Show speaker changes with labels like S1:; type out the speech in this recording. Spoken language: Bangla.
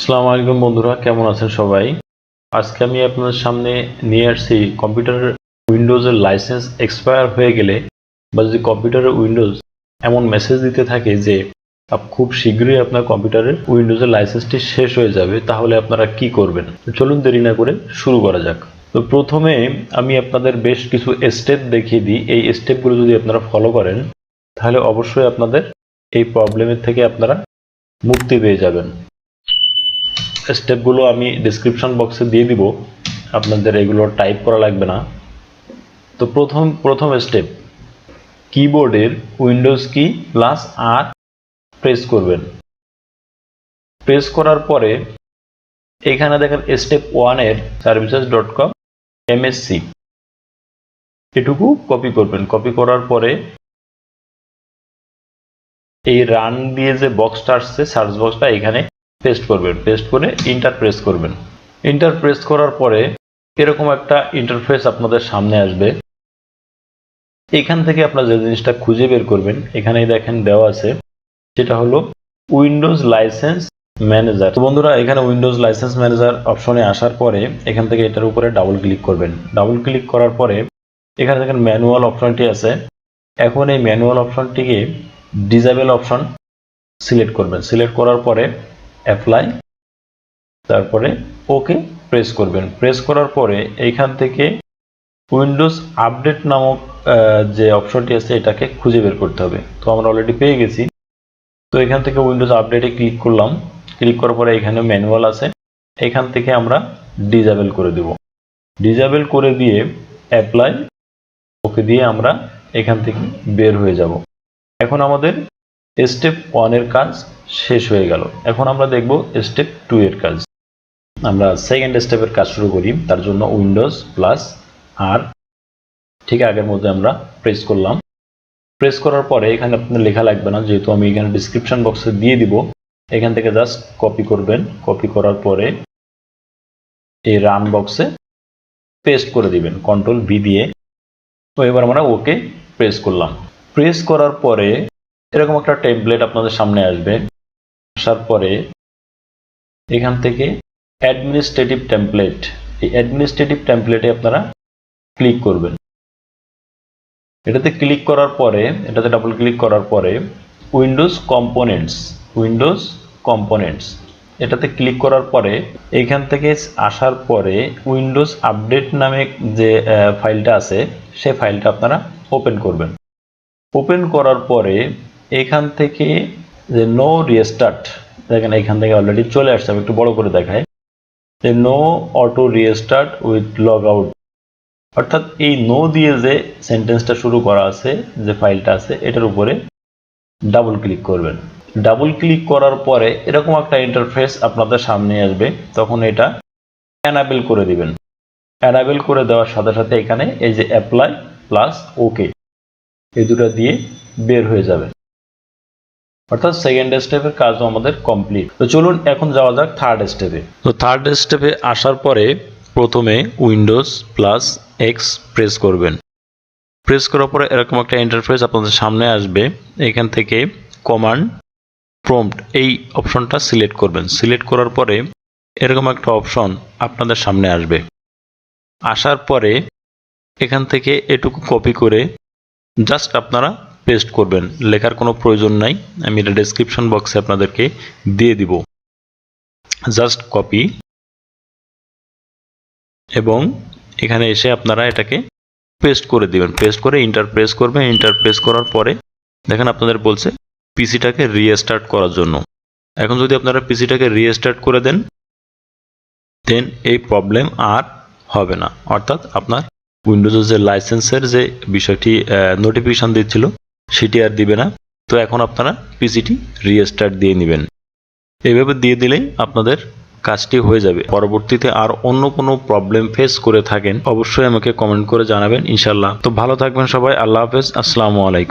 S1: আসসালামু আলাইকুম বন্ধুরা, কেমন আছেন সবাই? আজকে আমি আপনাদের সামনে নিয়ে আসছি কম্পিউটারের উইন্ডোজের লাইসেন্স এক্সপায়ার হয়ে গেলে বা যদি কম্পিউটারের উইন্ডোজ এমন মেসেজ দিতে থাকে যে খুব শীঘ্রই আপনার কম্পিউটারের উইন্ডোজের লাইসেন্সটি শেষ হয়ে যাবে, তাহলে আপনারা কি করবেন? তো চলুন দেরি না করে শুরু করা যাক। তো প্রথমে আমি আপনাদের বেশ কিছু স্টেপ দেখিয়ে দিই। এই স্টেপগুলো যদি আপনারা ফলো করেন তাহলে অবশ্যই আপনাদের এই প্রবলেমের থেকে আপনারা মুক্তি পেয়ে যাবেন। স্টেপগুলো আমি ডেসক্রিপশন বক্সে দিয়ে দিব, আপনাদের এগুলো টাইপ করা লাগবে না। তো প্রথম স্টেপ, কিবোর্ডের উইন্ডোজ কি প্লাস আর প্রেস করবেন। প্রেস করার পরে এখানে দেখেন স্টেপ 1 এর services.com/msc এটুকু কপি করবেন। কপি করার পরে এই রান দিয়ে যে বক্সটা আসছে সার্চ বক্সটা এখানে পেস্ট করবেন। পেস্ট করে ইন্টার প্রেস করবেন। ইন্টার প্রেস করার পরে এরকম একটা ইন্টারফেস আপনাদের সামনে আসবে। এখান থেকে আপনারা যে জিনিসটা খুঁজে বের করবেন, এখানেই দেখেন দেওয়া আছে, সেটা হলো উইন্ডোজ লাইসেন্স ম্যানেজার। তো বন্ধুরা, এখানে উইন্ডোজ লাইসেন্স ম্যানেজার অপশনে আসার পরে এখান থেকে এটার উপরে ডাবল ক্লিক করবেন। ডাবল ক্লিক করার পরে এখানে দেখেন ম্যানুয়াল অপশনটি আছে। এখন এই ম্যানুয়াল অপশনটিকে ডিসেবল অপশন সিলেক্ট করবেন। সিলেক্ট করার পরে অ্যাপ্লাই, তারপরে ওকে প্রেস করবেন। প্রেস করার পরে এইখান থেকে উইন্ডোজ আপডেট নামক যে অপশনটি আছে এটাকে খুঁজে বের করতে হবে। তো আমরা অলরেডি পেয়ে গেছি। তো এখান থেকে উইন্ডোজ আপডেটে ক্লিক করলাম। ক্লিক করার পরে এখানে ম্যানুয়াল আছে, এখান থেকে আমরা ডিসেবল করে দেব। ডিসেবল করে দিয়ে অ্যাপ্লাই, ওকে দিয়ে আমরা এখান থেকে বের হয়ে যাব। এখন আমাদের স্টেপ 1 এর কাজ শেষ হয়ে গেল। এখন আমরা দেখব স্টেপ 2 এর কাজ। আমরা সেকেন্ড স্টেপের কাজ শুরু করি। তার জন্য উইন্ডোজ প্লাস আর ঠিক আগের মধ্যে আমরা প্রেস করলাম। প্রেস করার পরে এখানে আপনার লেখা লাগবে না, যেহেতু আমি এখানে ডিসক্রিপশন বক্সে দিয়ে দিব। এখান থেকে জাস্ট কপি করবেন। কপি করার পরে এই রান বক্সে পেস্ট করে দিবেন কন্ট্রোল ভি দিয়ে। তো এবার আমরা ওকে প্রেস করলাম। প্রেস করার পরে এরকম একটা টেমপ্লেট আপনাদের সামনে আসবে। আসার পরে এখান থেকে অ্যাডমিনিস্ট্রেটিভ টেমপ্লেট, এই অ্যাডমিনিস্ট্রেটিভ টেমপ্লেটে আপনারা ক্লিক করবেন। এটাতে ক্লিক করার পরে, এটাতে ডাবল ক্লিক করার পরে উইন্ডোজ কম্পোনেন্টস এটাতে ক্লিক করার পরে এইখান থেকে আসার পরে উইন্ডোজ আপডেট নামে যে ফাইলটা আছে সেই ফাইলটা আপনারা ওপেন করবেন। ওপেন করার পরে এখান থেকে যে নো রিস্টার্ট, দেখেন এখান থেকে অলরেডি চলে আসছে। আমি একটু বড় করে দেখাই, যে no auto restart with log out, অর্থাৎ এই নো দিয়ে যে সেন্টেন্সটা শুরু করা আছে, যে ফাইলটা আছে, এটার উপরে ডাবল ক্লিক করবেন। ডাবল ক্লিক করার পরে এরকম একটা ইন্টারফেস আপনাদের সামনে আসবে। তখন এটা এনাবেল করে দিবেন। এনাবেল করে দেওয়ার সাথে সাথে এখানে এই যে অ্যাপ্লাই প্লাস ওকে, এই দুটো দিয়ে বের হয়ে যাবে। অর্থাৎ সেকেন্ড স্টেপের কাজও আমাদের কমপ্লিট। তো চলুন এখন যাওয়া যাক থার্ড স্টেপে। তো থার্ড স্টেপে আসার পরে প্রথমে উইন্ডোজ প্লাস এক্স প্রেস করবেন। প্রেস করার পরে এরকম একটা ইন্টারফেস আপনাদের সামনে আসবে। এখান থেকে কমান্ড প্রম্পট এই অপশনটা সিলেক্ট করবেন। সিলেক্ট করার পরে এরকম একটা অপশন আপনাদের সামনে আসবে। আসার পরে এখান থেকে এটুকু কপি করে জাস্ট আপনারা পেস্ট করবেন। লেখার কোনো প্রয়োজন নাই, আমি এটা ডেসক্রিপশন বক্সে আপনাদেরকে দিয়ে দিব। জাস্ট কপি, এবং এখানে এসে আপনারা এটাকে পেস্ট করে দিবেন। পেস্ট করে ইন্টার প্রেস করবেন। ইন্টার প্রেস করার পরে দেখেন আপনাদের বলছে পিসিটাকে রিস্টার্ট করার জন্য। এখন যদি আপনারা পিসিটাকে রিস্টার্ট করে দেন, দেন এই প্রবলেম আর হবে না। অর্থাৎ আপনার উইন্ডোজের যে লাইসেন্সের যে বিষয়টি নোটিফিকেশান দিচ্ছিল সেটি আর দিবে না। তো এখন আপনারা পিসিটি রিস্টার্ট দিয়ে নেবেন। এইভাবে দিয়ে দিলেই আপনাদের কাজটি হয়ে যাবে। পরবর্তীতে আর অন্য কোনো প্রবলেম ফেস করে থাকেন অবশ্যই আমাকে কমেন্ট করে জানাবেন ইনশাল্লাহ। তো ভালো থাকবেন সবাই। আল্লাহ হাফেজ, আসসালামু আলাইকুম।